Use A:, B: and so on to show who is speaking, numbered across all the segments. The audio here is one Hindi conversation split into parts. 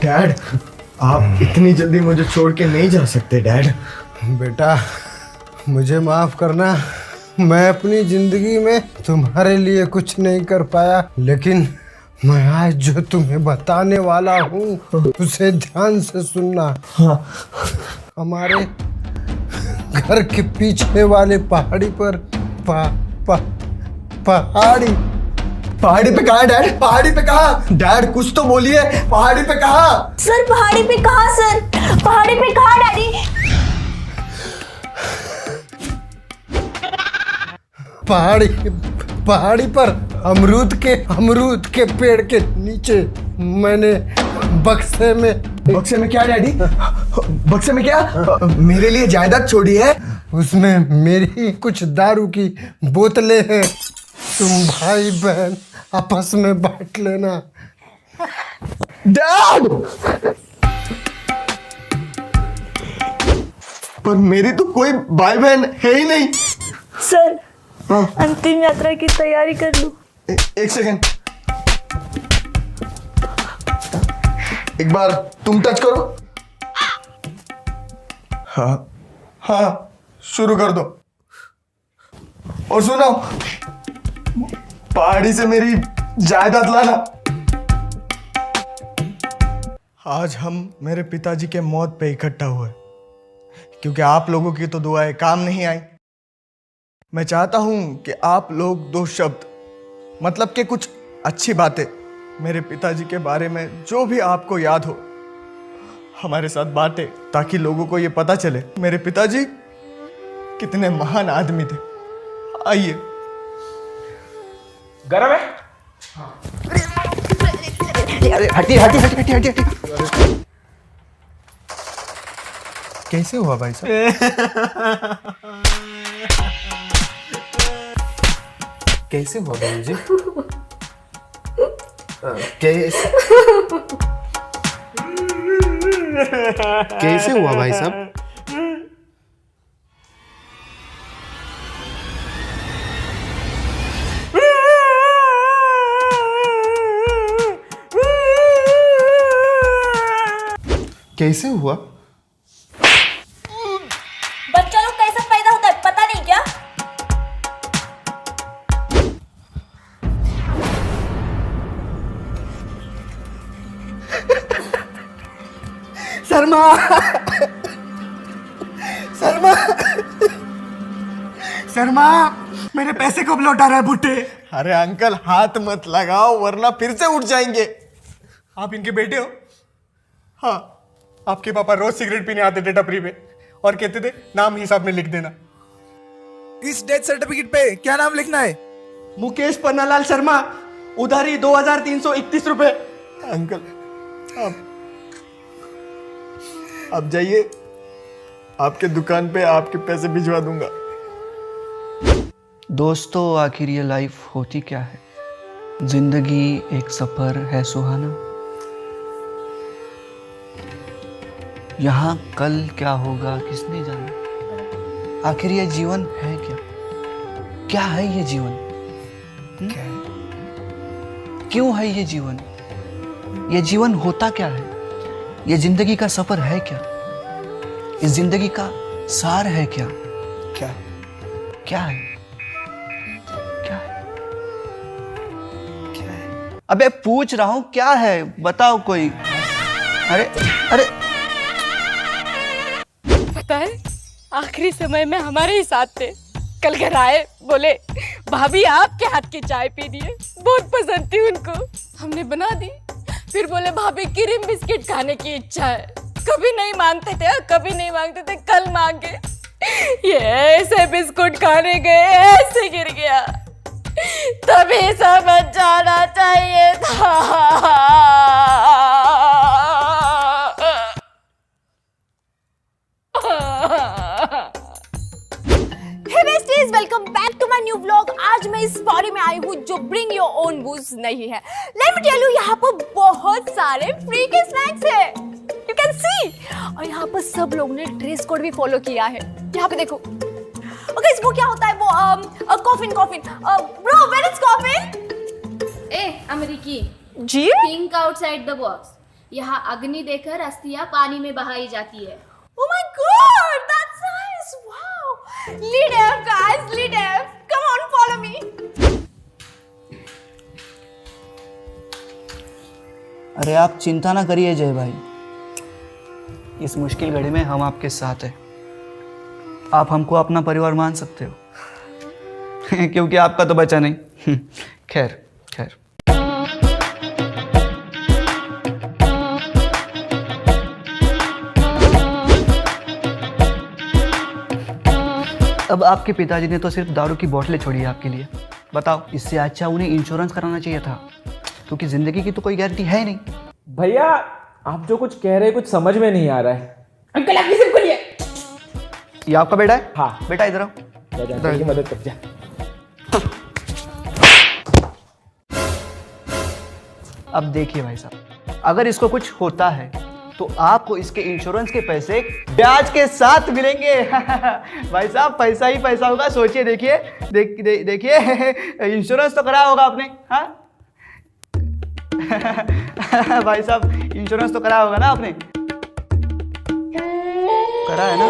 A: डैड, आप इतनी जल्दी मुझे छोड़ के नहीं जा सकते डैड।
B: बेटा मुझे माफ करना, मैं अपनी जिंदगी में तुम्हारे लिए कुछ नहीं कर पाया, लेकिन मैं आज जो तुम्हें बताने वाला हूँ उसे ध्यान से सुनना।
A: हाँ।
B: हमारे घर के पीछे वाले पहाड़ी पर पहाड़ी
A: पे कहाँ डैड? पहाड़ी पे कहाँ? डैड कुछ तो बोलिए, पहाड़ी पे कहाँ?
C: सर पहाड़ी पे कहाँ सर? पहाड़ी पे कहाँ डैडी?
B: पहाड़ी पर अमरूद के पेड़ के नीचे मैंने बक्से में
A: क्या डैडी? बक्से में क्या? मेरे लिए जायदाद छोड़ी है।
B: उसमें मेरी कुछ दारू की बोतलें हैं, तुम भाई बहन आपस में बांट लेना।
A: डैड! पर मेरी तो कोई भाई बहन है ही नहीं।
C: सर
A: हाँ।
C: अंतिम यात्रा की तैयारी कर लूं।
A: एक सेकंड, एक बार तुम टच करो। हाँ हाँ, शुरू कर दो। और सुनो, पहाड़ी से मेरी जायदाद लाना। आज हम मेरे पिताजी के मौत पे इकट्ठा हुए क्योंकि आप लोगों की तो दुआएं काम नहीं आई। मैं चाहता हूं कि आप लोग दो शब्द, मतलब कि कुछ अच्छी बातें मेरे पिताजी के बारे में जो भी आपको याद हो हमारे साथ बांटे, ताकि लोगों को ये पता चले मेरे पिताजी कितने महान आदमी थे। आइए।
D: गरम है?
A: अरे हटिए। कैसे हुआ भाई साहब?
D: कैसे हुआ बहन जी?
A: कैसे हुआ भाई साहब? कैसे हुआ?
C: बच्चा लोग कैसे पैदा होता है पता नहीं क्या?
A: शर्मा, मेरे पैसे कब लौटा रहा है बुड्ढे? अरे अंकल हाथ मत लगाओ वरना फिर से उठ जाएंगे।
D: आप इनके बेटे हो? हाँ, आपके पापा रोज सिगरेट पीने आते थे टपरी पे और कहते थे नाम हिसाब में लिख देना।
E: इस डेथ सर्टिफिकेट पे क्या नाम लिखना है?
D: मुकेश पन्नालाल शर्मा, उधारी 2331 रुपए।
A: अंकल आप जाइए, आपके दुकान पे आपके पैसे भिजवा दूंगा।
F: दोस्तों, आखिर ये लाइफ होती क्या है? जिंदगी एक सफर है सुहाना। यहाँ कल क्या होगा किसने जाना? आखिर ये जीवन है क्या? क्या है ये जीवन? क्यों है ये जीवन? ये जीवन होता क्या है? ये जिंदगी का सफर है क्या? इस जिंदगी का सार है क्या? क्या क्या है? क्या है? क्या है? अबे पूछ रहा हूं क्या है, बताओ कोई। अरे
G: पता है, आखिरी समय में हमारे ही साथ थे। कल घर आए, बोले भाभी आपके हाथ की चाय पी दी है, बहुत पसंद थी उनको, हमने बना दी। फिर बोले भाभी क्रीम बिस्किट खाने की इच्छा है। कभी नहीं मांगते थे, कल मांगे। ये ऐसे बिस्कुट खाने गए, ऐसे गिर गया। तभी समझ जाना चाहिए था।
C: Welcome back to my new vlog. आज मैं इस स्टोरी में आई हूँ जो ब्रिंग योर ओन बूज नहीं है। लेट मी टेल यू, यहाँ पर बहुत सारे फ्री के स्नैक्स है, यू कैन सी। और यहाँ पर सब लोग ने ड्रेस कोड भी फॉलो किया है। यहाँ पे देखो। ओके, वो क्या होता है वो coffin bro, where is coffin?
H: अमेरिकी
C: जी
H: think outside the box. यहाँ अग्नि देकर अस्थियां पानी में बहाई जाती है।
C: Oh my god, that's nice. Wow. Lead F, guys, lead F. Come on, follow me.
F: अरे आप चिंता ना करिए जय भाई, इस मुश्किल घड़ी में हम आपके साथ हैं। आप हमको अपना परिवार मान सकते हो क्योंकि आपका तो बचा नहीं। खैर खैर, अब आपके पिताजी ने तो सिर्फ दारू की बोतलें छोड़ी है आपके लिए। बताओ, इससे अच्छा उन्हें इंश्योरेंस कराना चाहिए था, क्योंकि जिंदगी की तो कोई गारंटी है नहीं।
I: भैया आप जो कुछ कह रहे हैं कुछ समझ में नहीं आ रहा है। अंकल आप किसे खोलिए।
F: ये आपका बेटा है?
I: हाँ
F: बेटा इधर आओ।
I: की मदद कर जा।
F: अब देखिए भाई साहब, अगर इसको कुछ होता है तो आपको इसके इंश्योरेंस के पैसे ब्याज के साथ मिलेंगे। भाई साहब पैसा ही पैसा होगा, सोचिए। देखिए देखिए इंश्योरेंस तो करा होगा आपने? हाँ भाई साहब इंश्योरेंस तो करा होगा ना आपने? करा है ना?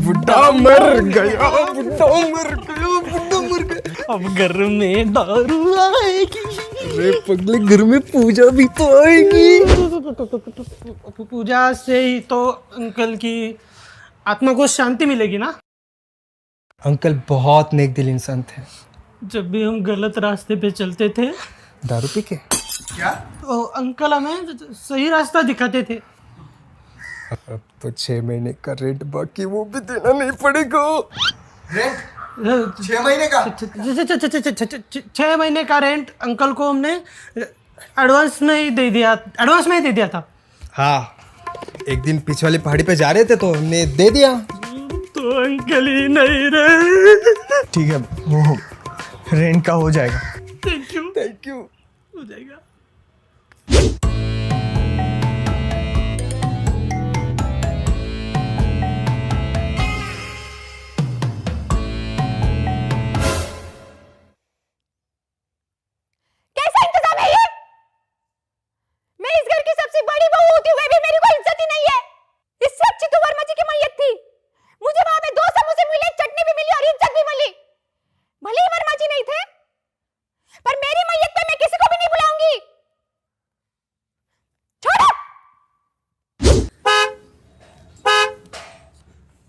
B: बुड्ढा मर गया, बुड्ढा मर गया, बुड्ढा मर गया।
J: अब घर में दारू आएगी।
B: अरे पगले, घर में पूजा भी तो आएगी।
J: पूजा से ही तो अंकल की आत्मा को शांति मिलेगी ना।
B: अंकल बहुत नेक दिल इंसान थे।
J: जब भी हम गलत रास्ते पे चलते थे,
B: दारू पी के
J: तो अंकल हमें सही रास्ता दिखाते थे।
B: अब तो 6 महीने का रेंट बाकी, वो भी देना नहीं पड़ेगा।
A: रेंट 6 महीने का?
J: 6 महीने का रेंट अंकल को हमने एडवांस में ही दे दिया था।
B: हाँ, एक दिन पीछे वाली पहाड़ी पे जा रहे थे तो हमने दे दिया।
J: तो अंकल ही नहीं रहे।
A: ठीक है, वो रेंट का हो जाएगा।
J: थैंक यू हो जाएगा।
C: कैसा इंतजाम है ये? मैं इस घर की सबसे बड़ी बहू होती हुए भी मेरी कोई इज्जत ही नहीं है। इससे अच्छी तो वर्मा जी की मैयत थी। मुझे वहां पे 2 समोसे मिले, चटनी भी मिली और इज्जत भी मिली। भले ही वर्मा जी नहीं थे, पर मेरी मैयत पे मैं किसी को भी नहीं बुलाऊंगी। छोड़ो।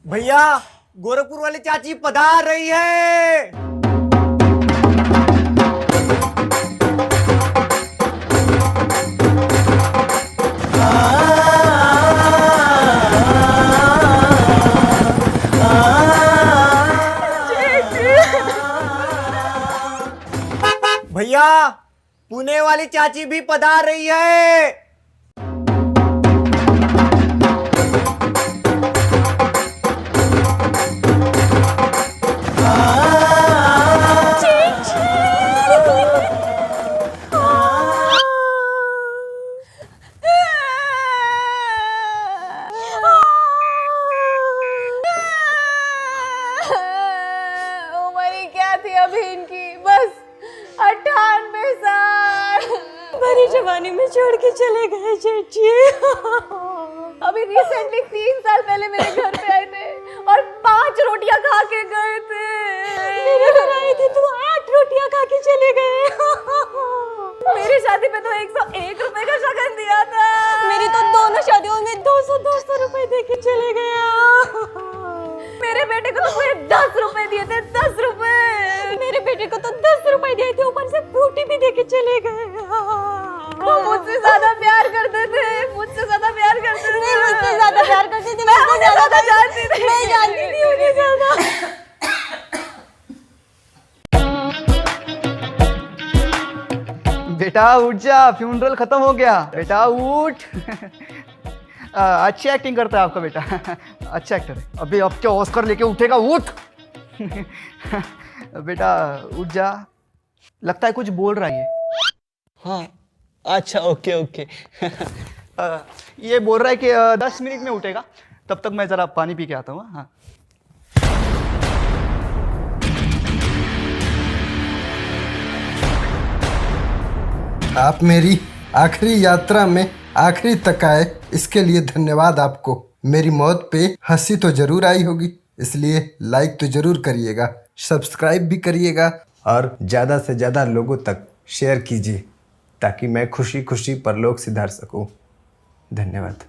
E: भैया गोरखपुर वाली चाची पधार रही है। भैया पुणे वाली चाची भी पधार रही है।
C: उम्र क्या थी अभी इनकी? बस 98 साल।
G: भरी जवानी में छोड़ के चले गए चाची।
C: अभी रिसेंटली 3 साल पहले मेरे घर पे आए थे और 5 रोटियां खा के गए थे।
G: मेरे घर आए थे तो 8 रोटियां खा के चले गए।
C: मेरी शादी पे तो 101 रुपए का शगन दिया था।
G: मेरी तो दोनों शादियों में 200 रुपए दे के चले गए।
C: मेरे बेटे को तो पूरे 10 रुपए दिए थे, 10 रुपए।
G: मेरे बेटे को तो 10 रुपए दिए थे, ऊपर से फ्रूटी भी दे के चले गए।
C: वो मुझसे ज्यादा प्यार करते थे, मुझसे ज्यादा प्यार करते थे।
G: नहीं, मुझसे ज्यादा प्यार करते थे।
C: मैं उन्हें ज्यादा जानती थी।
G: मैं जानती थी उन्हें ज्यादा।
F: बेटा उठ जा, फ्यूनरल खत्म हो गया। बेटा उठ। अच्छी एक्टिंग करता है आपका बेटा। अच्छा एक्टर है। अभी अब क्या ऑस्कर लेके उठेगा? उठ। बेटा उठ जा। लगता है कुछ बोल रहा है ये। हाँ अच्छा, ओके ओके। ये बोल रहा है कि 10 मिनट में उठेगा। तब तक मैं ज़रा पानी पी के आता हूँ। हाँ
B: आप मेरी आखिरी यात्रा में आखिरी तक आए, इसके लिए धन्यवाद आपको। मेरी मौत पे हंसी तो जरूर आई होगी, इसलिए लाइक तो जरूर करिएगा, सब्सक्राइब भी करिएगा और ज़्यादा से ज़्यादा लोगों तक शेयर कीजिए ताकि मैं खुशी खुशी परलोक सिधार सकूं। धन्यवाद।